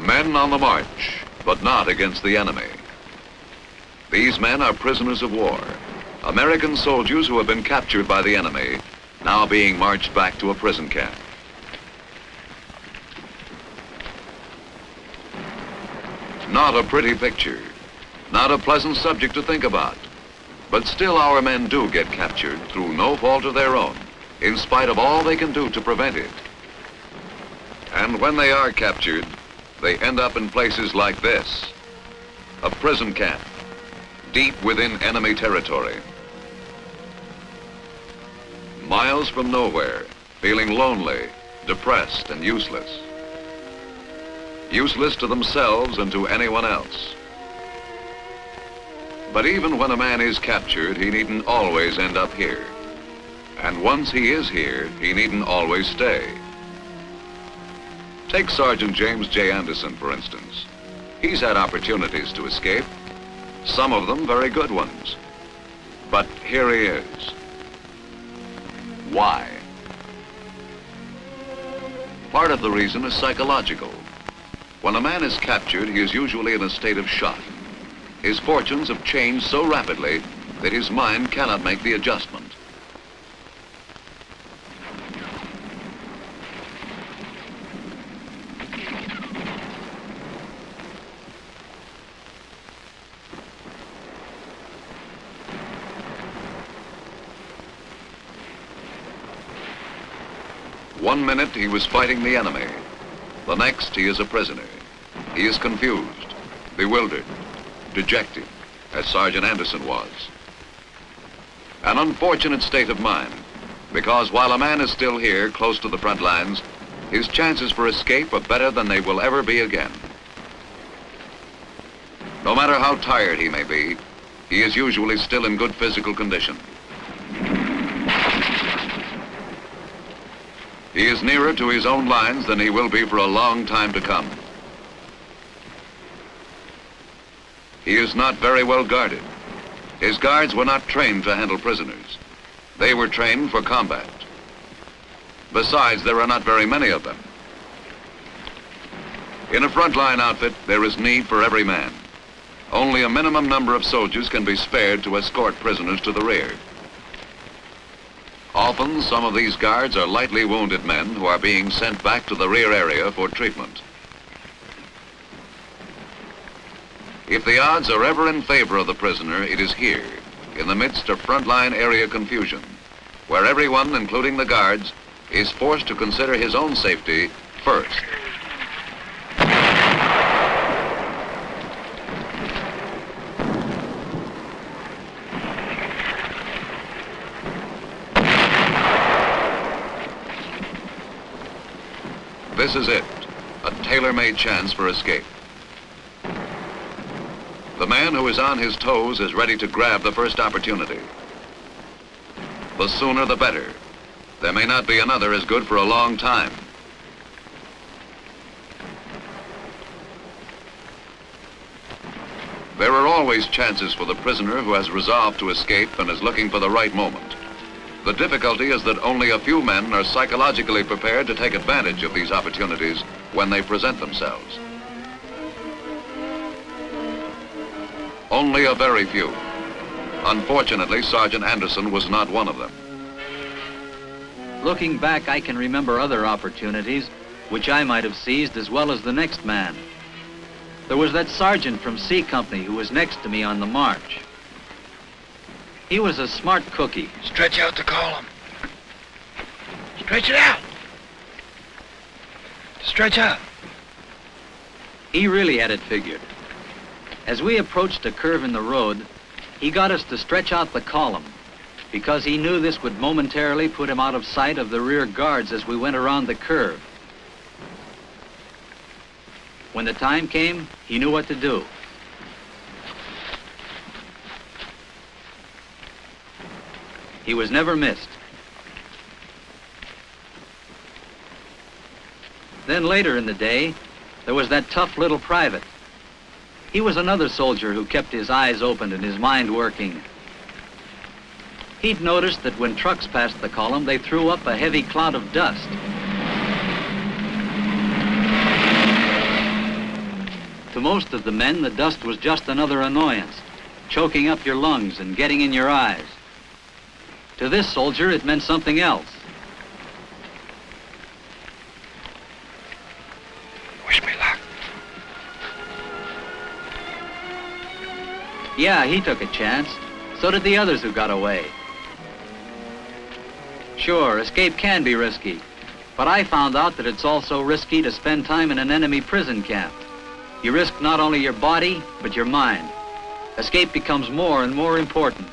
Men on the march, but not against the enemy. These men are prisoners of war, American soldiers who have been captured by the enemy, now being marched back to a prison camp. Not a pretty picture, not a pleasant subject to think about, but still our men do get captured through no fault of their own, in spite of all they can do to prevent it. And when they are captured, they end up in places like this, a prison camp, deep within enemy territory. Miles from nowhere, feeling lonely, depressed, and useless. Useless to themselves and to anyone else. But even when a man is captured, he needn't always end up here. And once he is here, he needn't always stay. Take Sergeant James J. Anderson, for instance. He's had opportunities to escape, some of them very good ones. But here he is. Why? Part of the reason is psychological. When a man is captured, he is usually in a state of shock. His fortunes have changed so rapidly that his mind cannot make the adjustment. One minute he was fighting the enemy. The next he is a prisoner. He is confused, bewildered, dejected, as Sergeant Anderson was. An unfortunate state of mind, because while a man is still here, close to the front lines, his chances for escape are better than they will ever be again. No matter how tired he may be, he is usually still in good physical condition. He is nearer to his own lines than he will be for a long time to come. He is not very well guarded. His guards were not trained to handle prisoners. They were trained for combat. Besides, there are not very many of them. In a frontline outfit, there is need for every man. Only a minimum number of soldiers can be spared to escort prisoners to the rear. Often, some of these guards are lightly wounded men who are being sent back to the rear area for treatment. If the odds are ever in favor of the prisoner, it is here, in the midst of frontline area confusion, where everyone, including the guards, is forced to consider his own safety first. This is it, a tailor-made chance for escape. The man who is on his toes is ready to grab the first opportunity. The sooner the better. There may not be another as good for a long time. There are always chances for the prisoner who has resolved to escape and is looking for the right moment. The difficulty is that only a few men are psychologically prepared to take advantage of these opportunities when they present themselves. Only a very few. Unfortunately, Sergeant Anderson was not one of them. Looking back, I can remember other opportunities which I might have seized as well as the next man. There was that sergeant from C Company who was next to me on the march. He was a smart cookie. Stretch out the column. Stretch it out. Stretch out. He really had it figured. As we approached a curve in the road, he got us to stretch out the column because he knew this would momentarily put him out of sight of the rear guards as we went around the curve. When the time came, he knew what to do. He was never missed. Then later in the day, there was that tough little private. He was another soldier who kept his eyes open and his mind working. He'd noticed that when trucks passed the column, they threw up a heavy cloud of dust. To most of the men, the dust was just another annoyance, choking up your lungs and getting in your eyes. To this soldier, it meant something else. Wish me luck. Yeah, he took a chance. So did the others who got away. Sure, escape can be risky, but I found out that it's also risky to spend time in an enemy prison camp. You risk not only your body, but your mind. Escape becomes more and more important.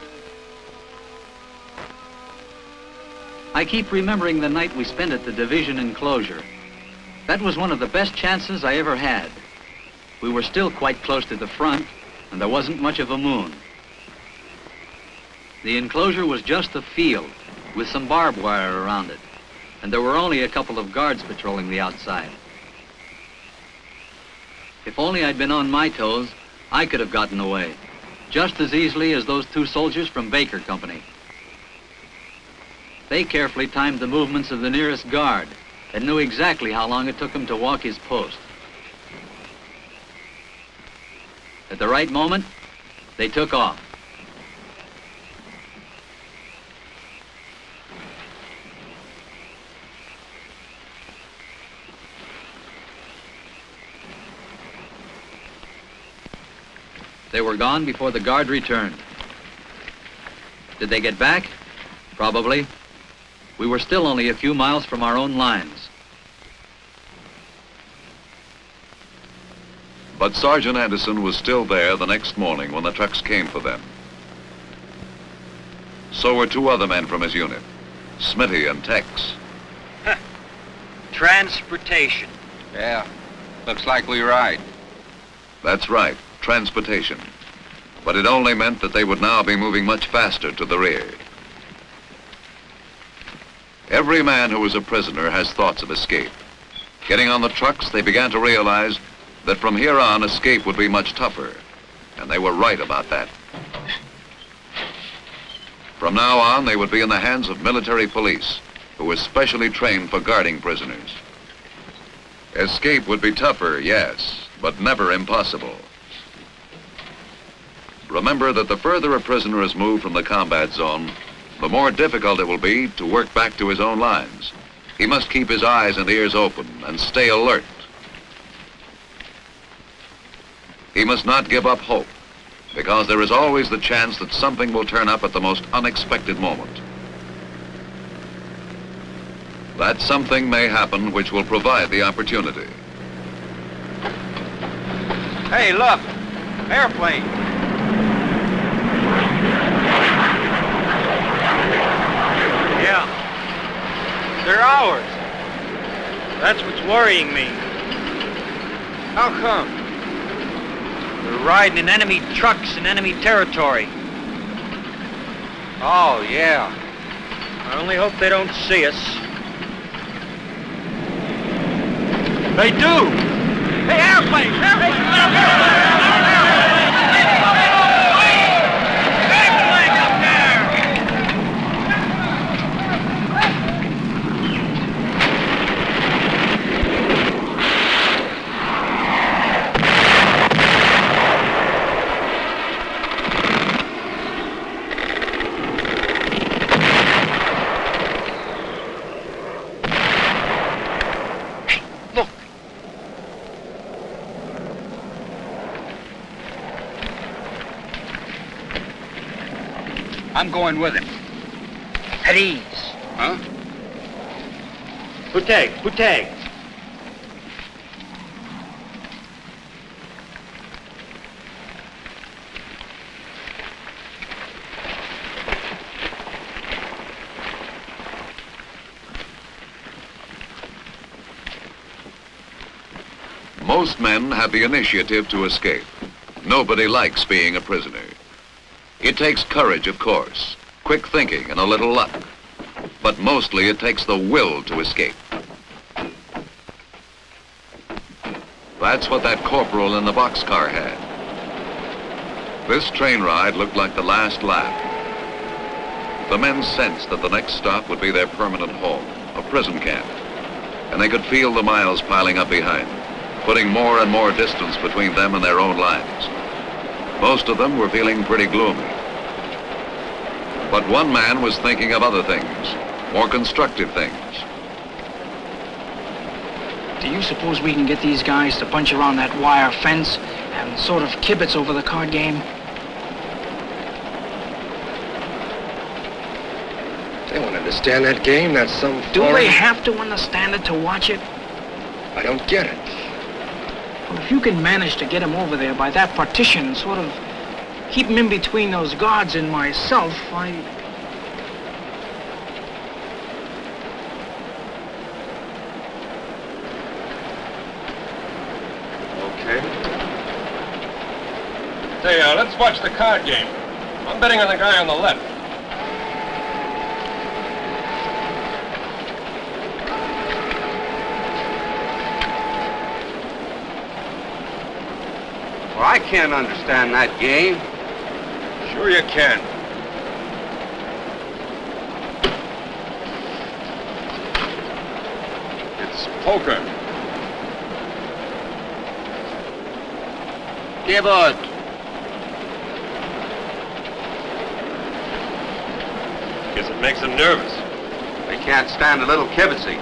I keep remembering the night we spent at the division enclosure. That was one of the best chances I ever had. We were still quite close to the front, and there wasn't much of a moon. The enclosure was just a field, with some barbed wire around it, and there were only a couple of guards patrolling the outside. If only I'd been on my toes, I could have gotten away, just as easily as those two soldiers from Baker Company. They carefully timed the movements of the nearest guard and knew exactly how long it took him to walk his post. At the right moment, they took off. They were gone before the guard returned. Did they get back? Probably. We were still only a few miles from our own lines. But Sergeant Anderson was still there the next morning when the trucks came for them. So were two other men from his unit, Smitty and Tex. Transportation. Yeah, looks like we ride. That's right, transportation. But it only meant that they would now be moving much faster to the rear. Every man who is a prisoner has thoughts of escape. Getting on the trucks, they began to realize that from here on, escape would be much tougher. And they were right about that. From now on, they would be in the hands of military police, who were specially trained for guarding prisoners. Escape would be tougher, yes, but never impossible. Remember that the further a prisoner is moved from the combat zone, the more difficult it will be to work back to his own lines. He must keep his eyes and ears open and stay alert. He must not give up hope, because there is always the chance that something will turn up at the most unexpected moment. That something may happen which will provide the opportunity. Hey, look! Airplane! Yeah. They're ours. That's what's worrying me. How come? We're riding in enemy trucks in enemy territory. Oh, yeah. I only hope they don't see us. They do! Hey, airplane! Airplane! I'm going with him. At ease. Huh? Puteg. Most men have the initiative to escape. Nobody likes being a prisoner. It takes courage, of course, quick thinking and a little luck. But mostly it takes the will to escape. That's what that corporal in the boxcar had. This train ride looked like the last lap. The men sensed that the next stop would be their permanent home, a prison camp, and they could feel the miles piling up behind. putting more and more distance between them and their own lives. Most of them were feeling pretty gloomy. But one man was thinking of other things, more constructive things. Do you suppose we can get these guys to bunch around that wire fence and sort of kibitz over the card game? They won't understand that game. That's some Do foreign... they have to understand it to watch it? I don't get it. Well, if you can manage to get him over there by that partition and sort of keep him in between those guards and myself, Say, let's watch the card game. I'm betting on the guy on the left. Well, I can't understand that game. Sure you can. It's poker. Keyboard. Guess it makes them nervous. They can't stand a little kibitzing.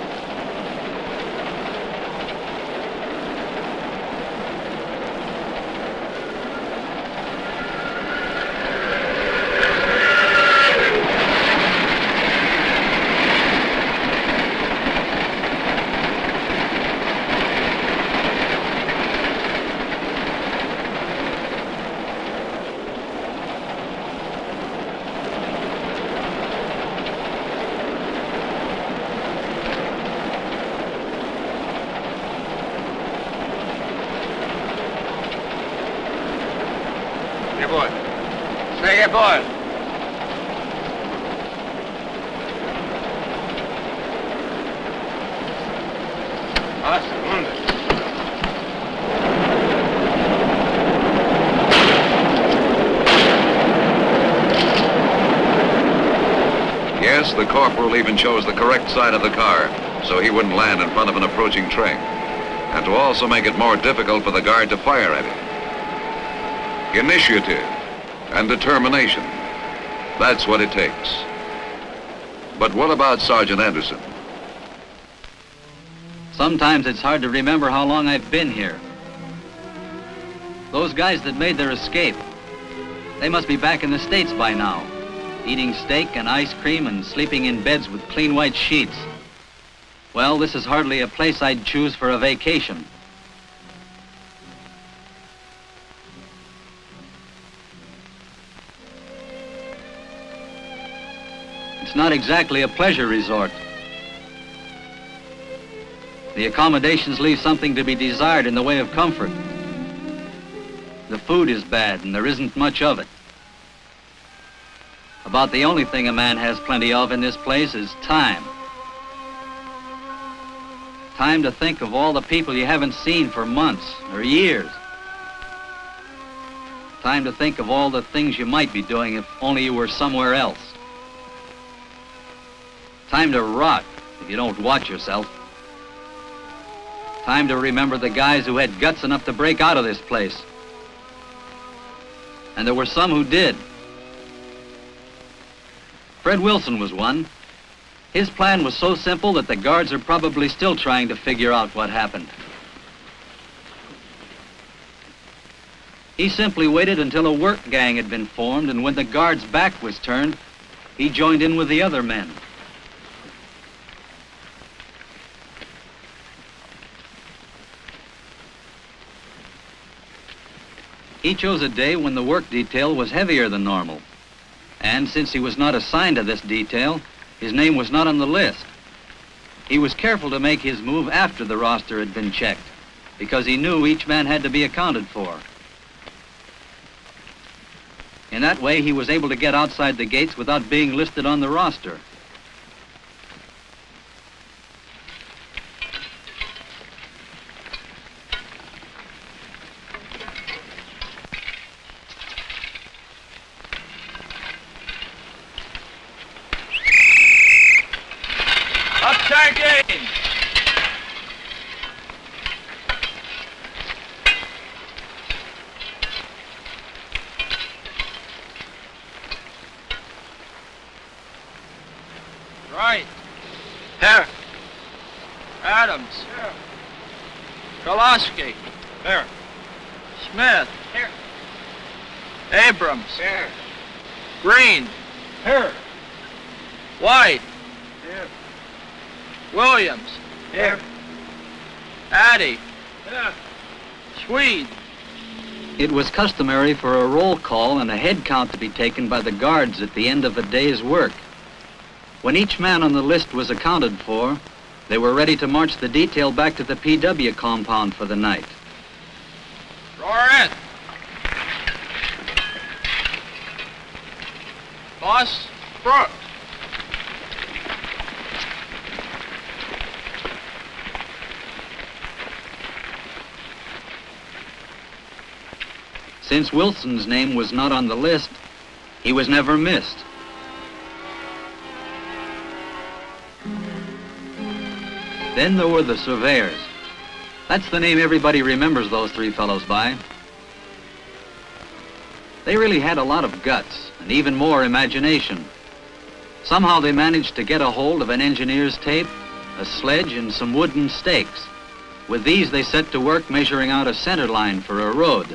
Say aboard. Yes, the corporal even chose the correct side of the car so he wouldn't land in front of an approaching train, and to also make it more difficult for the guard to fire at him. Initiative and determination. That's what it takes. But what about Sergeant Anderson? Sometimes it's hard to remember how long I've been here. Those guys that made their escape, they must be back in the States by now, eating steak and ice cream and sleeping in beds with clean white sheets. Well, this is hardly a place I'd choose for a vacation. It's not exactly a pleasure resort. The accommodations leave something to be desired in the way of comfort. The food is bad and there isn't much of it. About the only thing a man has plenty of in this place is time. Time to think of all the people you haven't seen for months or years. Time to think of all the things you might be doing if only you were somewhere else. Time to rot if you don't watch yourself. Time to remember the guys who had guts enough to break out of this place. And there were some who did. Fred Wilson was one. His plan was so simple that the guards are probably still trying to figure out what happened. He simply waited until a work gang had been formed, and when the guard's back was turned, he joined in with the other men. He chose a day when the work detail was heavier than normal. And since he was not assigned to this detail, his name was not on the list. He was careful to make his move after the roster had been checked, because he knew each man had to be accounted for. In that way, he was able to get outside the gates without being listed on the roster. Adams. Here. Koloski. There. Smith. Here. Abrams. Here. Green. Here. White. Here. Williams. Here. Addy. Here. Swede. It was customary for a roll call and a head count to be taken by the guards at the end of a day's work. When each man on the list was accounted for, they were ready to march the detail back to the PW compound for the night. Roar in. Boss, front. Since Wilson's name was not on the list, he was never missed. Then there were the surveyors. That's the name everybody remembers those three fellows by. They really had a lot of guts and even more imagination. Somehow they managed to get a hold of an engineer's tape, a sledge, and some wooden stakes. With these, they set to work measuring out a center line for a road.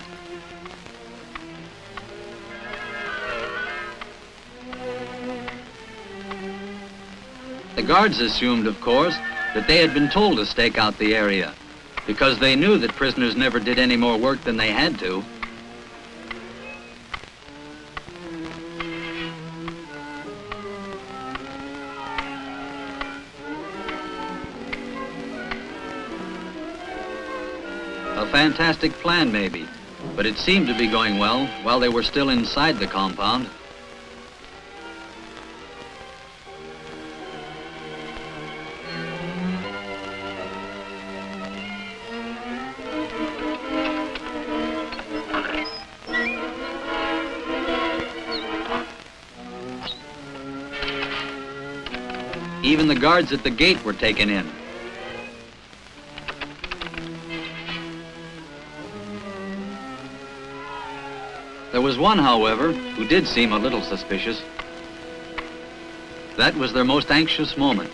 The guards assumed, of course, that they had been told to stake out the area, because they knew that prisoners never did any more work than they had to. A fantastic plan, maybe, but it seemed to be going well while they were still inside the compound. Even the guards at the gate were taken in. There was one, however, who did seem a little suspicious. That was their most anxious moment.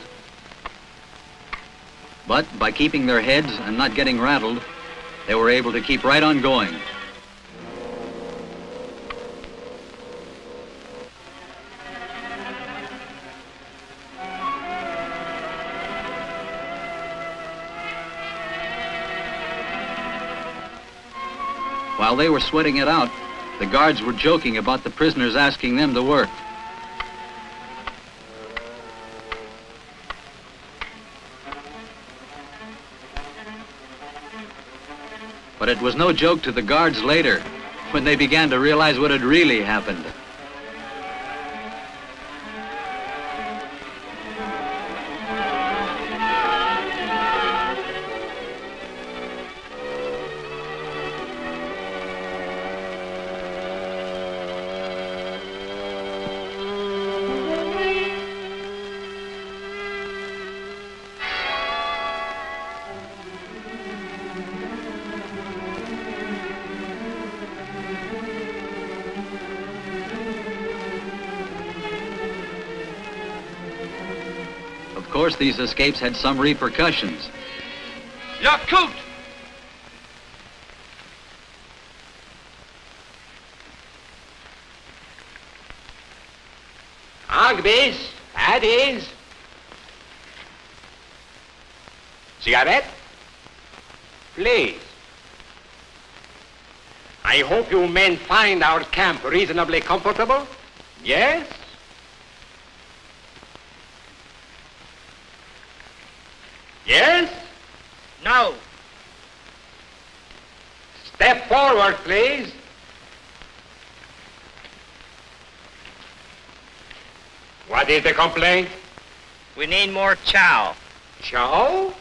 But by keeping their heads and not getting rattled, they were able to keep right on going. While they were sweating it out, the guards were joking about the prisoners asking them to work. But it was no joke to the guards later, when they began to realize what had really happened. Of course, these escapes had some repercussions. Yakut! Agnes, Addies. Cigarette? Please. I hope you men find our camp reasonably comfortable. Yes? Yes? No. Step forward, please. What is the complaint? We need more chow. Chow?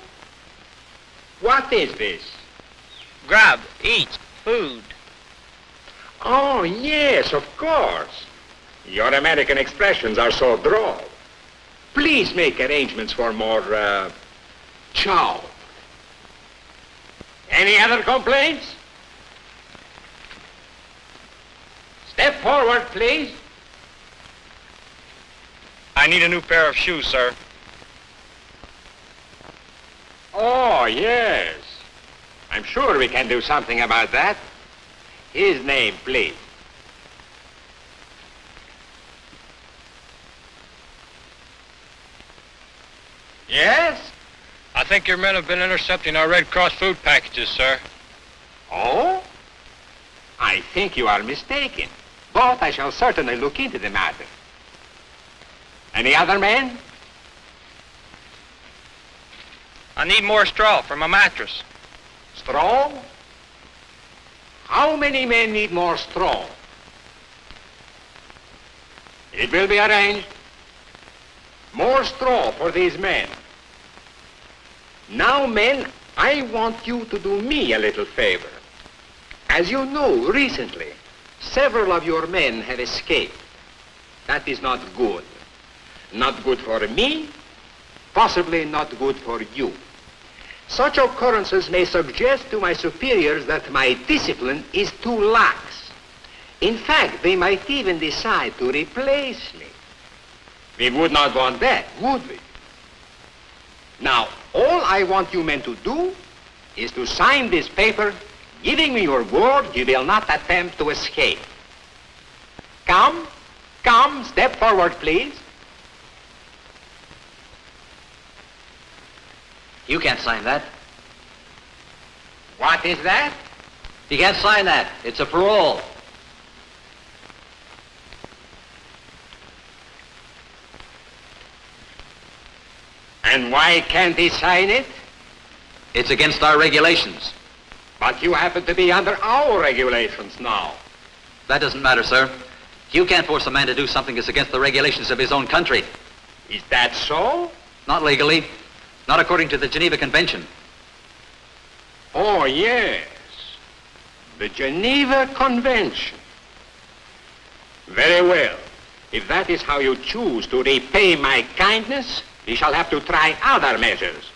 What is this? Grub, eat, food. Oh, yes, of course. Your American expressions are so droll. Please make arrangements for more, chow. Any other complaints? Step forward, please. I need a new pair of shoes, sir. Oh, yes. I'm sure we can do something about that. His name, please. Yes? I think your men have been intercepting our Red Cross food packages, sir. Oh? I think you are mistaken. But I shall certainly look into the matter. Any other men? I need more straw for my mattress. Straw? How many men need more straw? It will be arranged. More straw for these men. Now, men, I want you to do me a little favor. As you know, recently, several of your men have escaped. That is not good. Not good for me, possibly not good for you. Such occurrences may suggest to my superiors that my discipline is too lax. In fact, they might even decide to replace me. We would not want that, would we? Now, all I want you men to do is to sign this paper giving me your word you will not attempt to escape. Come, step forward, please. You can't sign that. What is that? You can't sign that. It's a parole. And why can't he sign it? It's against our regulations. But you happen to be under our regulations now. That doesn't matter, sir. You can't force a man to do something that's against the regulations of his own country. Is that so? Not legally. Not according to the Geneva Convention. Oh, yes. The Geneva Convention. Very well. If that is how you choose to repay my kindness, we shall have to try other measures.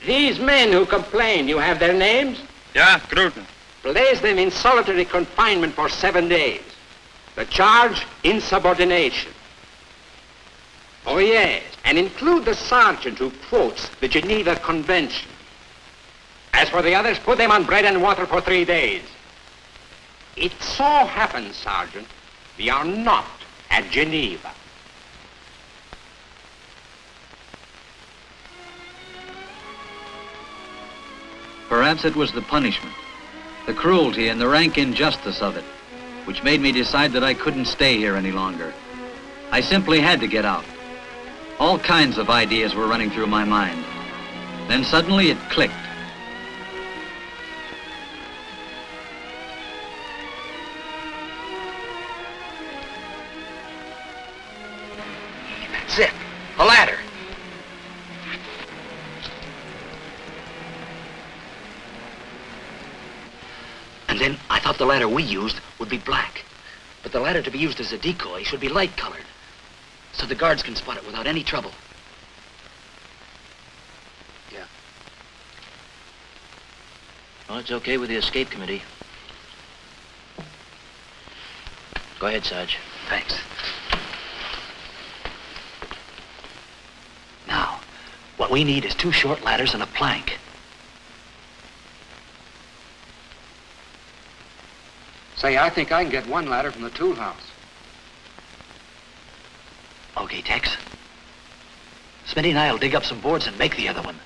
These men who complain, you have their names? Yeah, Gruden. Place them in solitary confinement for 7 days. The charge, insubordination. Oh, yes, and include the sergeant who quotes the Geneva Convention. As for the others, put them on bread and water for 3 days. It so happens, Sergeant, we are not at Geneva. Perhaps it was the punishment, the cruelty and the rank injustice of it, which made me decide that I couldn't stay here any longer. I simply had to get out. All kinds of ideas were running through my mind. Then suddenly it clicked. That's it. A ladder. And then I thought the ladder we used would be black. But the ladder to be used as a decoy should be light-colored, so the guards can spot it without any trouble. Yeah. Well, it's okay with the escape committee. Go ahead, Sarge. Thanks. Now, what we need is 2 short ladders and a plank. Say, I think I can get 1 ladder from the tool house. Okay, Tex. Smitty and I will dig up some boards and make the other one.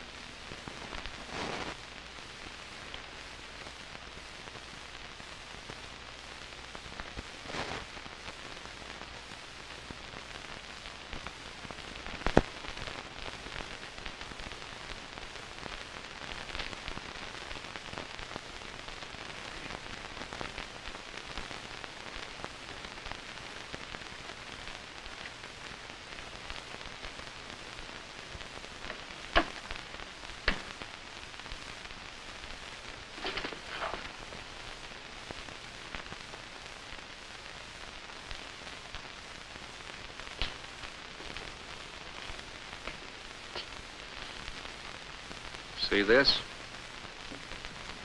See this?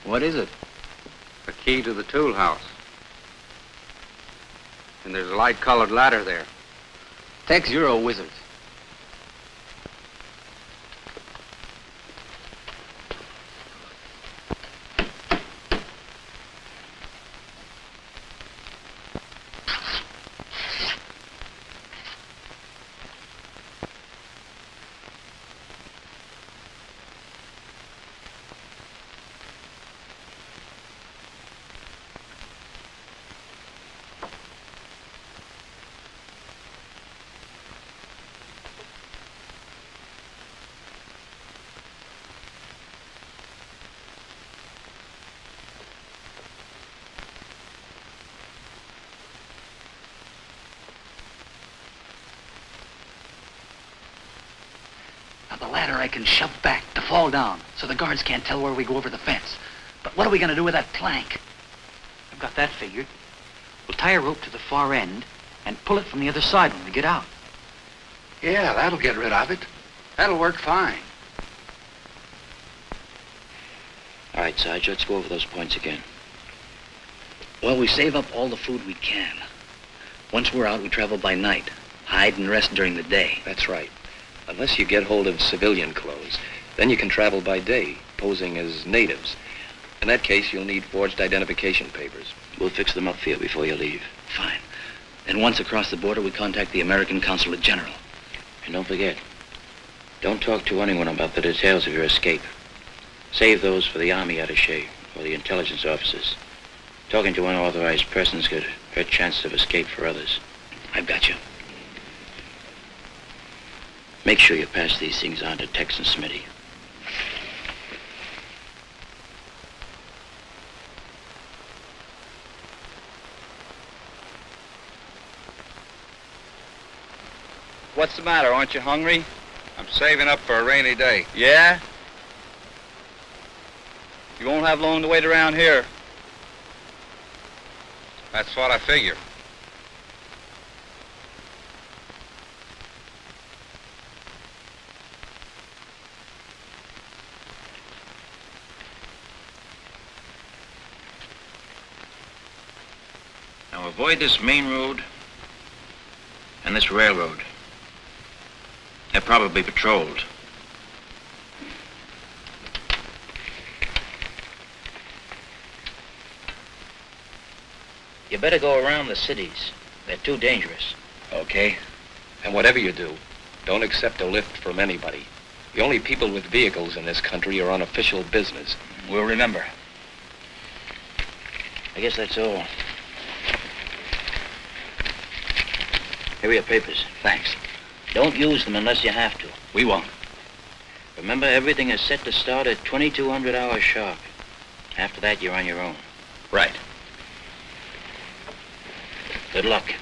What is it? A key to the tool house. And there's a light-colored ladder there. Tex, you're a wizard. I can shove back to fall down so the guards can't tell where we go over the fence. But what are we going to do with that plank? I've got that figured. We'll tie a rope to the far end and pull it from the other side when we get out. Yeah, that'll get rid of it. That'll work fine. All right, Sarge, let's go over those points again. Well, we save up all the food we can. Once we're out, we travel by night. Hide and rest during the day. That's right. Unless you get hold of civilian clothes, then you can travel by day, posing as natives. In that case, you'll need forged identification papers. We'll fix them up for you before you leave. Fine. Then once across the border, we contact the American Consulate General. And don't forget, don't talk to anyone about the details of your escape. Save those for the army attaché or the intelligence officers. Talking to unauthorized persons could hurt chances of escape for others. I've got you. Make sure you pass these things on to Tex and Smitty. What's the matter? Aren't you hungry? I'm saving up for a rainy day. Yeah? You won't have long to wait around here. That's what I figure. Now avoid this main road and this railroad. They're probably patrolled. You better go around the cities. They're too dangerous. Okay. And whatever you do, don't accept a lift from anybody. The only people with vehicles in this country are on official business. We'll remember. I guess that's all. Here are your papers. Thanks. Don't use them unless you have to. We won't. Remember, everything is set to start at 2200 hours sharp. After that, you're on your own. Right. Good luck.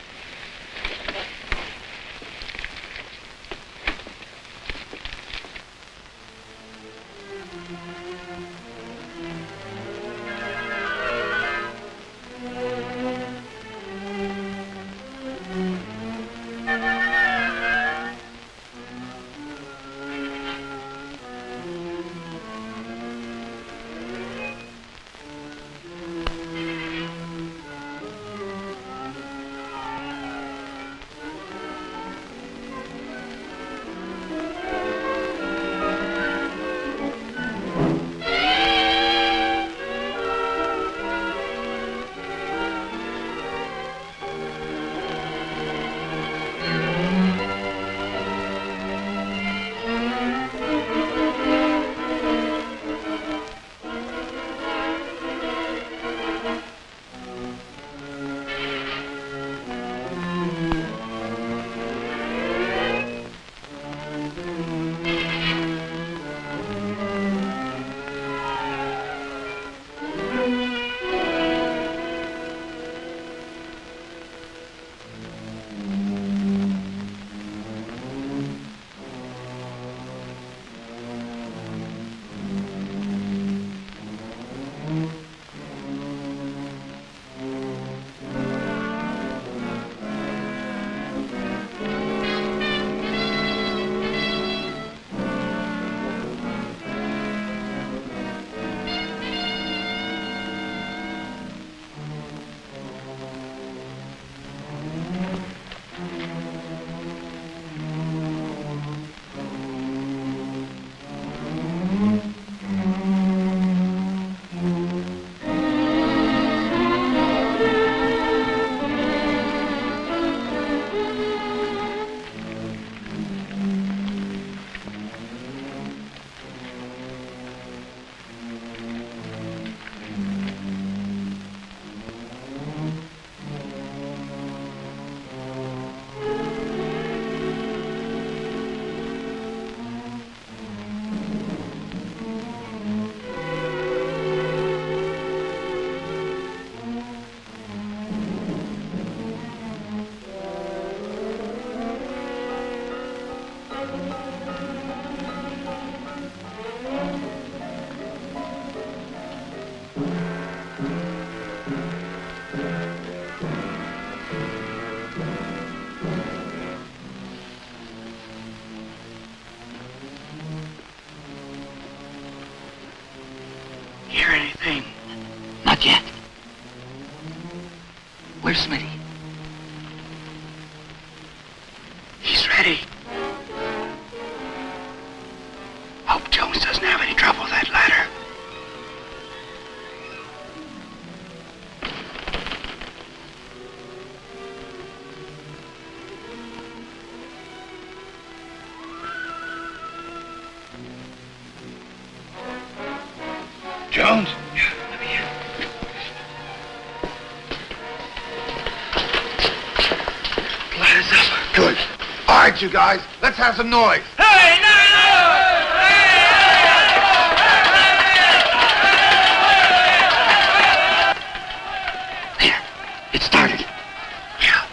Hear anything? Not yet. Where's Smitty? He's ready. Hope Jones doesn't have any trouble with that ladder. Jones? Let me in. Ladder's up. Good. All right, you guys, let's have some noise. Hey, no! There. It started. Yeah.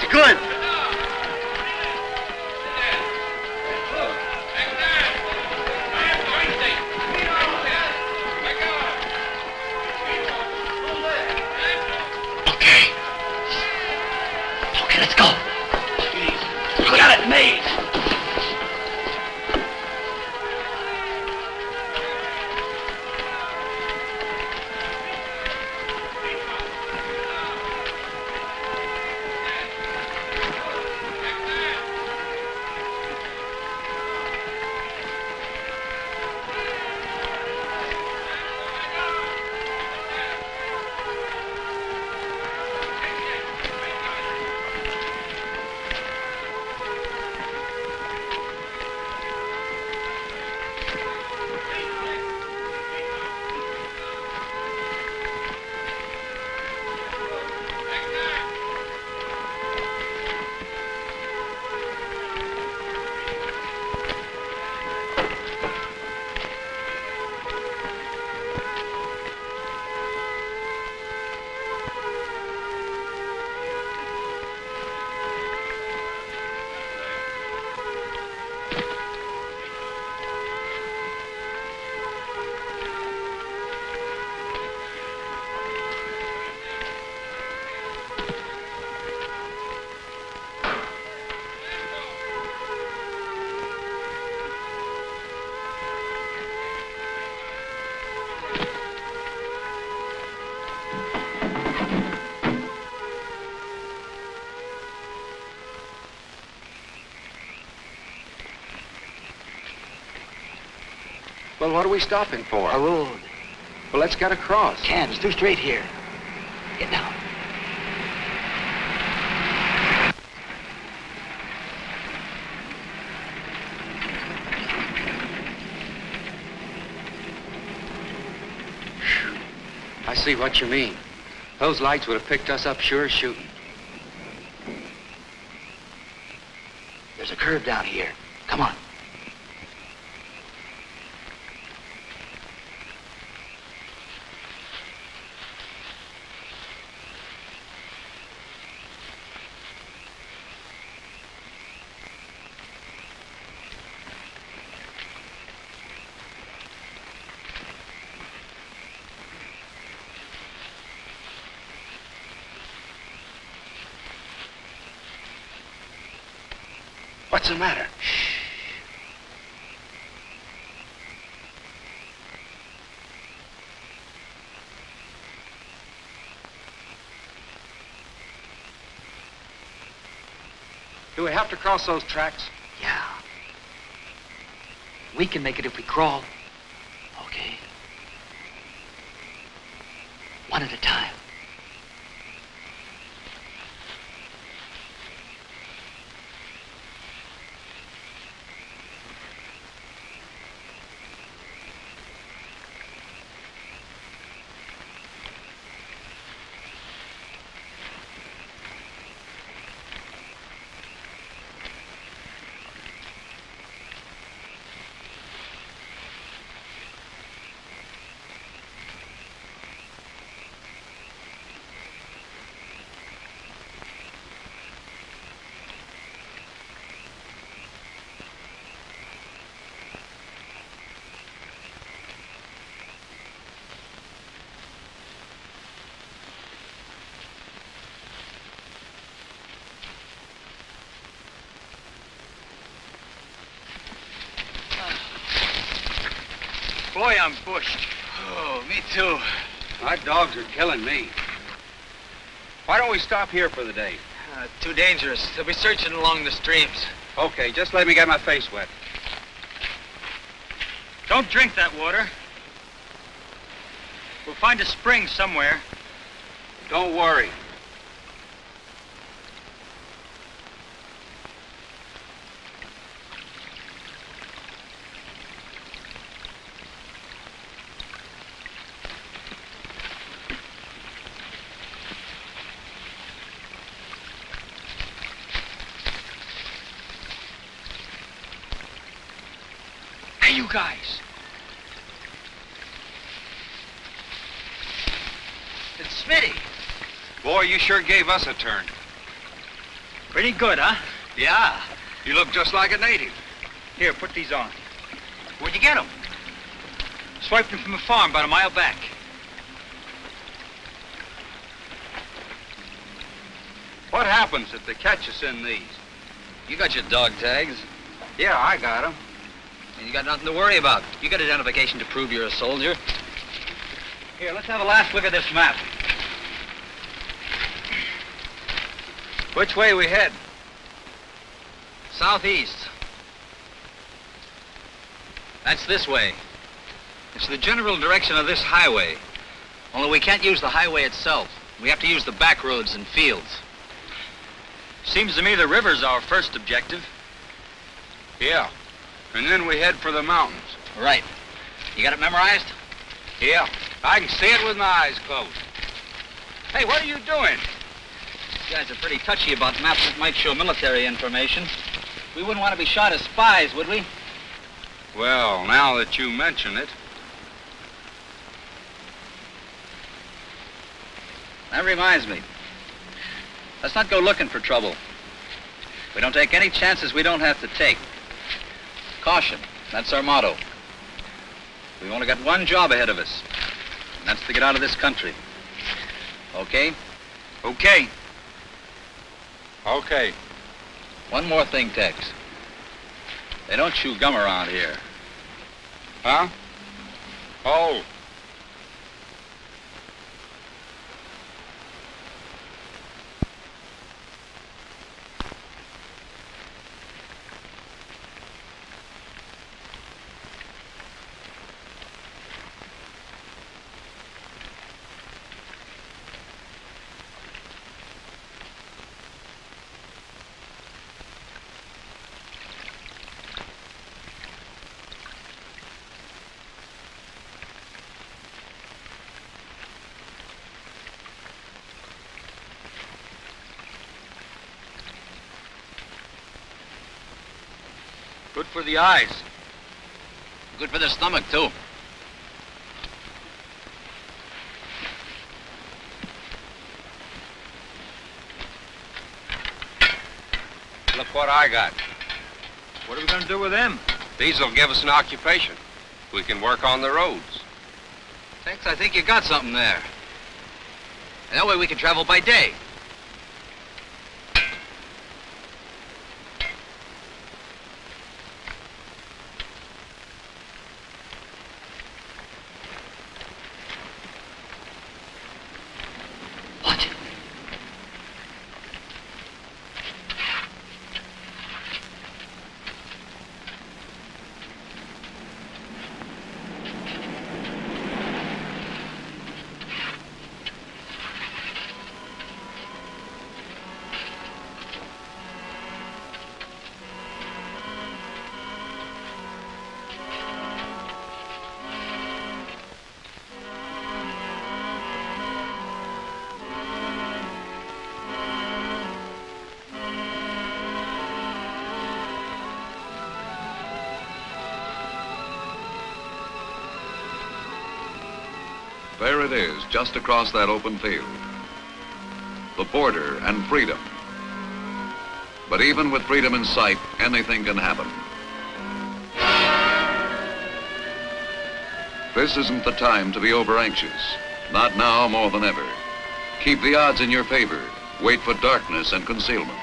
Good. Okay, let's go. We got it made. Well, what are we stopping for? A road. Well, let's get across. Can't. It's too straight here. Get down. I see what you mean. Those lights would have picked us up sure as shooting. There's a curve down here. Come on. What's the matter? Do we have to cross those tracks? Yeah. We can make it if we crawl. Okay. One at a time. Boy, I'm bushed. Oh, me too. My dogs are killing me. Why don't we stop here for the day? Too dangerous. They'll be searching along the streams. Okay, just let me get my face wet. Don't drink that water. We'll find a spring somewhere. Don't worry. Hey, you guys. It's Smitty. Boy, you sure gave us a turn. Pretty good, huh? Yeah. You look just like a native. Here, put these on. Where'd you get them? Swiped them from a farm about a mile back. What happens if they catch us in these? You got your dog tags. Yeah, I got them. And you got nothing to worry about. You got identification to prove you're a soldier. Here, let's have a last look at this map. Which way we head? Southeast. That's this way. It's the general direction of this highway. Only we can't use the highway itself. We have to use the back roads and fields. Seems to me the river's our first objective. Yeah. And then we head for the mountains. Right. You got it memorized? Yeah. I can see it with my eyes closed. Hey, what are you doing? You guys are pretty touchy about maps that might show military information. We wouldn't want to be shot as spies, would we? Well, now that you mention it. That reminds me. Let's not go looking for trouble. We don't take any chances we don't have to take. Caution, that's our motto. We've only got one job ahead of us, and that's to get out of this country. Okay? Okay. Okay. One more thing, Tex. They don't chew gum around here. Huh? Oh. Good for the eyes. Good for the stomach, too. Look what I got. What are we going to do with them? These will give us an occupation. We can work on the roads. Tex, I think you got something there. And that way we can travel by day. There it is, just across that open field. The border and freedom. But even with freedom in sight, anything can happen. This isn't the time to be over-anxious. Not now more than ever. Keep the odds in your favor. Wait for darkness and concealment.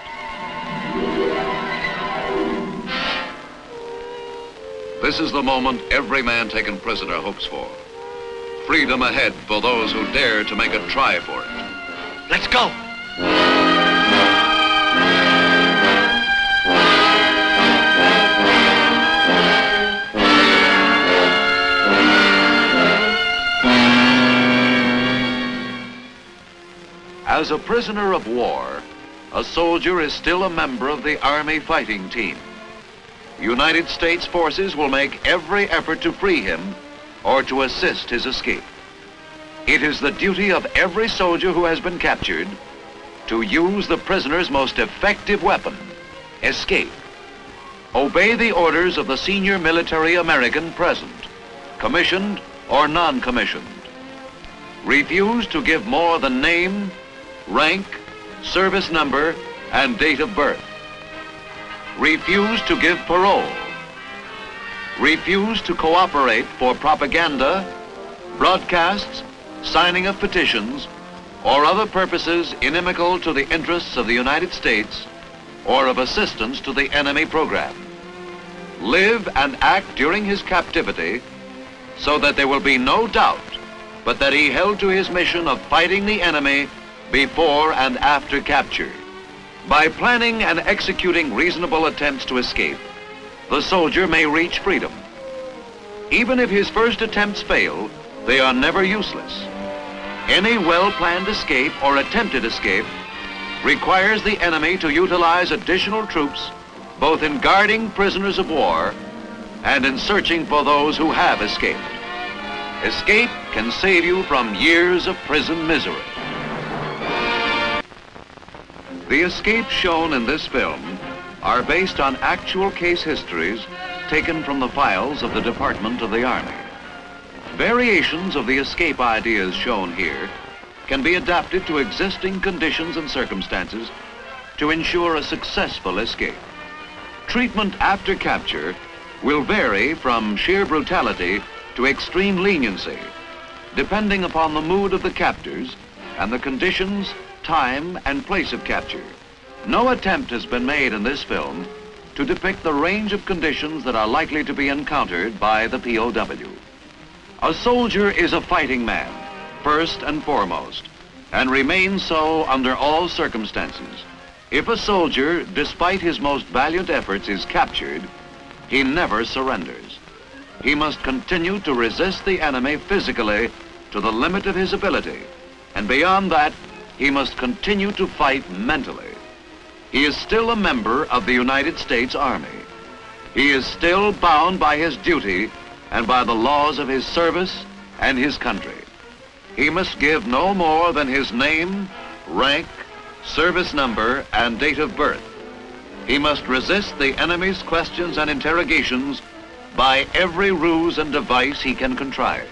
This is the moment every man taken prisoner hopes for. Freedom ahead for those who dare to make a try for it. Let's go! As a prisoner of war, a soldier is still a member of the Army fighting team. United States forces will make every effort to free him or to assist his escape. It is the duty of every soldier who has been captured to use the prisoner's most effective weapon, escape. Obey the orders of the senior military American present, commissioned or non-commissioned. Refuse to give more than name, rank, service number, and date of birth. Refuse to give parole. Refuse to cooperate for propaganda, broadcasts, signing of petitions, or other purposes inimical to the interests of the United States or of assistance to the enemy program. Live and act during his captivity so that there will be no doubt but that he held to his mission of fighting the enemy before and after capture. By planning and executing reasonable attempts to escape, the soldier may reach freedom. Even if his first attempts fail, they are never useless. Any well-planned escape or attempted escape requires the enemy to utilize additional troops both in guarding prisoners of war and in searching for those who have escaped. Escape can save you from years of prison misery. The escapes shown in this film are based on actual case histories taken from the files of the Department of the Army. Variations of the escape ideas shown here can be adapted to existing conditions and circumstances to ensure a successful escape. Treatment after capture will vary from sheer brutality to extreme leniency, depending upon the mood of the captors and the conditions, time, and place of capture. No attempt has been made in this film to depict the range of conditions that are likely to be encountered by the POW. A soldier is a fighting man, first and foremost, and remains so under all circumstances. If a soldier, despite his most valiant efforts, is captured, he never surrenders. He must continue to resist the enemy physically to the limit of his ability, and beyond that, he must continue to fight mentally. He is still a member of the United States Army. He is still bound by his duty and by the laws of his service and his country. He must give no more than his name, rank, service number, and date of birth. He must resist the enemy's questions and interrogations by every ruse and device he can contrive.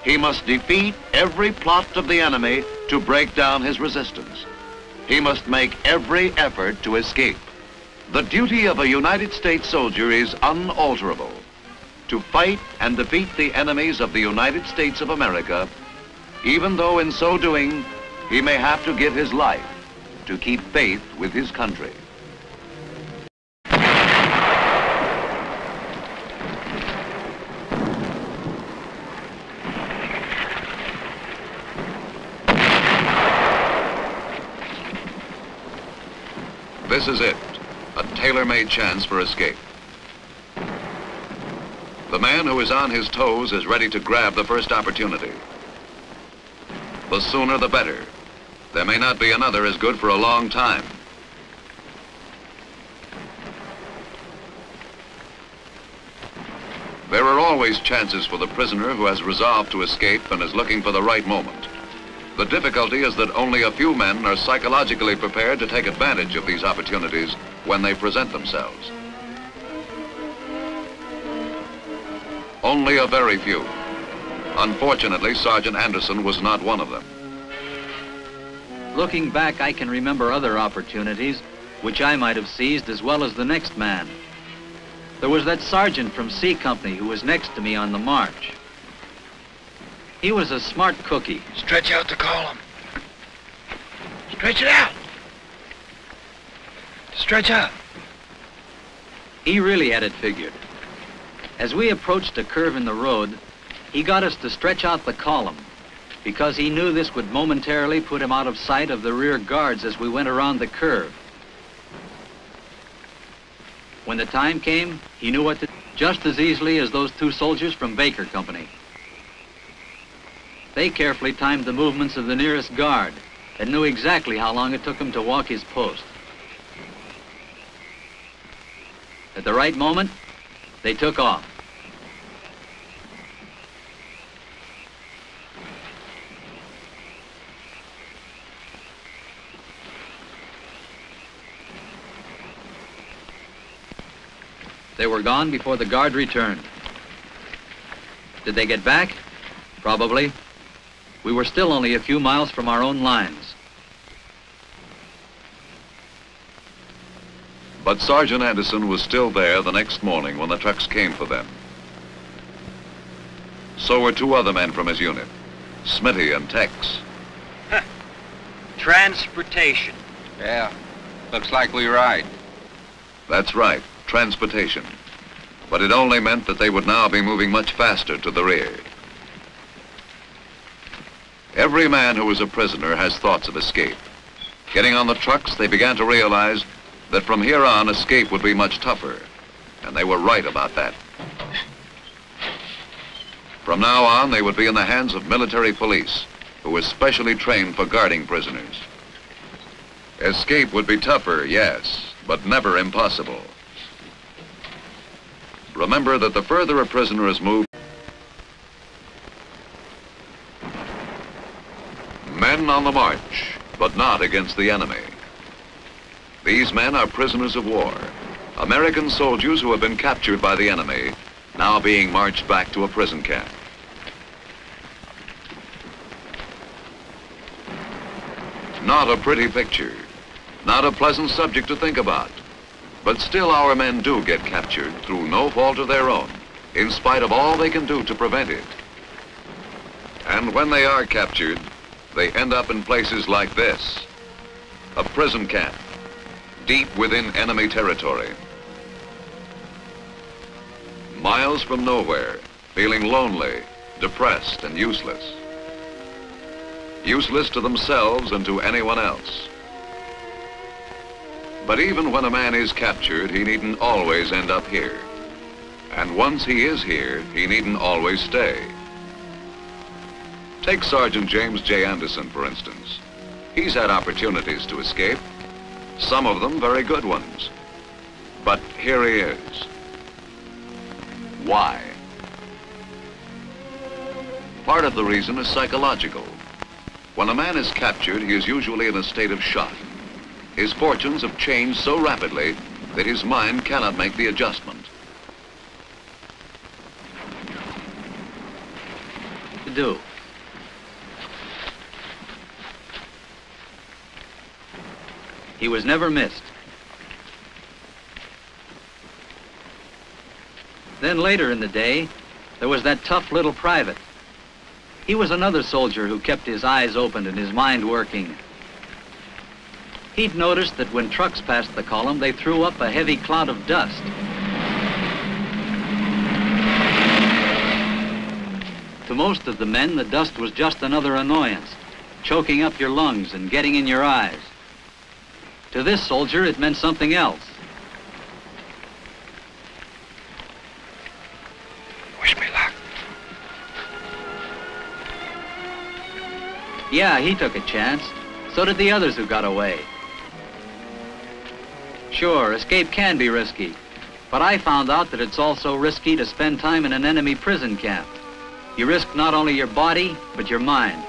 He must defeat every plot of the enemy to break down his resistance. He must make every effort to escape. The duty of a United States soldier is unalterable: to fight and defeat the enemies of the United States of America, even though in so doing, he may have to give his life to keep faith with his country. This is it, a tailor-made chance for escape. The man who is on his toes is ready to grab the first opportunity. The sooner the better. There may not be another as good for a long time. There are always chances for the prisoner who has resolved to escape and is looking for the right moment. The difficulty is that only a few men are psychologically prepared to take advantage of these opportunities when they present themselves. Only a very few. Unfortunately, Sergeant Anderson was not one of them. Looking back, I can remember other opportunities which I might have seized as well as the next man. There was that sergeant from C Company who was next to me on the march. He was a smart cookie. Stretch out the column. Stretch it out. Stretch out. He really had it figured. As we approached a curve in the road, he got us to stretch out the column because he knew this would momentarily put him out of sight of the rear guards as we went around the curve. When the time came, he knew what to do just as easily as those two soldiers from Baker Company. They carefully timed the movements of the nearest guard and knew exactly how long it took him to walk his post. At the right moment, they took off. They were gone before the guard returned. Did they get back? Probably. We were still only a few miles from our own lines. But Sergeant Anderson was still there the next morning when the trucks came for them. So were two other men from his unit, Smitty and Tex. Transportation. Yeah, looks like we ride. That's right, transportation. But it only meant that they would now be moving much faster to the rear. Every man who is a prisoner has thoughts of escape. Getting on the trucks, they began to realize that from here on, escape would be much tougher. And they were right about that. From now on, they would be in the hands of military police, who were specially trained for guarding prisoners. Escape would be tougher, yes, but never impossible. Remember that the further a prisoner is moved, men on the march, but not against the enemy. These men are prisoners of war, American soldiers who have been captured by the enemy, now being marched back to a prison camp. Not a pretty picture, not a pleasant subject to think about, but still our men do get captured through no fault of their own, in spite of all they can do to prevent it. And when they are captured, they end up in places like this, a prison camp, deep within enemy territory. Miles from nowhere, feeling lonely, depressed, and useless. Useless to themselves and to anyone else. But even when a man is captured, he needn't always end up here. And once he is here, he needn't always stay. Take Sergeant James J. Anderson, for instance. He's had opportunities to escape, some of them very good ones. But here he is. Why? Part of the reason is psychological. When a man is captured, he is usually in a state of shock. His fortunes have changed so rapidly that his mind cannot make the adjustment. To do. He was never missed. Then later in the day, there was that tough little private. He was another soldier who kept his eyes open and his mind working. He'd noticed that when trucks passed the column, they threw up a heavy cloud of dust. To most of the men, the dust was just another annoyance, choking up your lungs and getting in your eyes. To this soldier, it meant something else. Wish me luck. Yeah, he took a chance. So did the others who got away. Sure, escape can be risky, but I found out that it's also risky to spend time in an enemy prison camp. You risk not only your body, but your mind.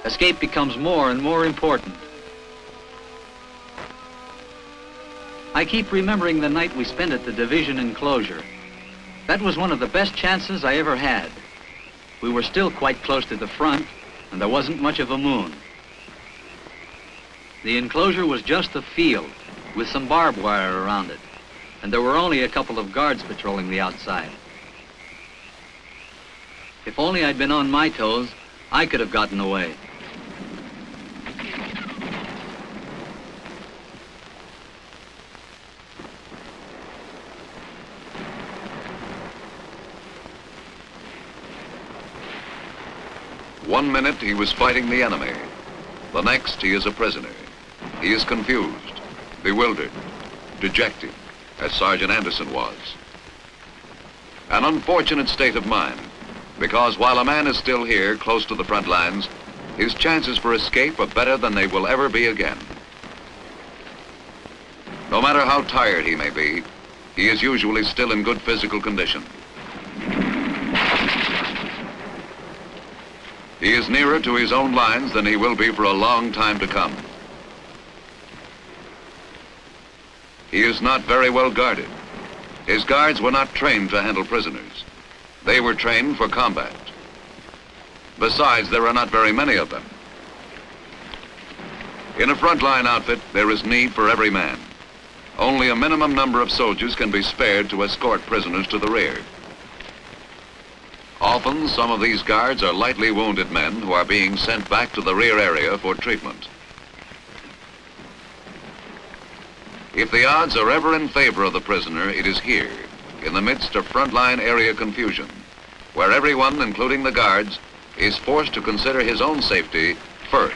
Escape becomes more and more important. I keep remembering the night we spent at the division enclosure. That was one of the best chances I ever had. We were still quite close to the front, and there wasn't much of a moon. The enclosure was just a field with some barbed wire around it, and there were only a couple of guards patrolling the outside. If only I'd been on my toes, I could have gotten away. 1 minute he was fighting the enemy. The next he is a prisoner. He is confused, bewildered, dejected, as Sergeant Anderson was. An unfortunate state of mind, because while a man is still here, close to the front lines, his chances for escape are better than they will ever be again. No matter how tired he may be, he is usually still in good physical condition. He is nearer to his own lines than he will be for a long time to come. He is not very well guarded. His guards were not trained to handle prisoners. They were trained for combat. Besides, there are not very many of them. In a frontline outfit, there is need for every man. Only a minimum number of soldiers can be spared to escort prisoners to the rear. Often, some of these guards are lightly wounded men who are being sent back to the rear area for treatment. If the odds are ever in favor of the prisoner, it is here, in the midst of frontline area confusion, where everyone, including the guards, is forced to consider his own safety first.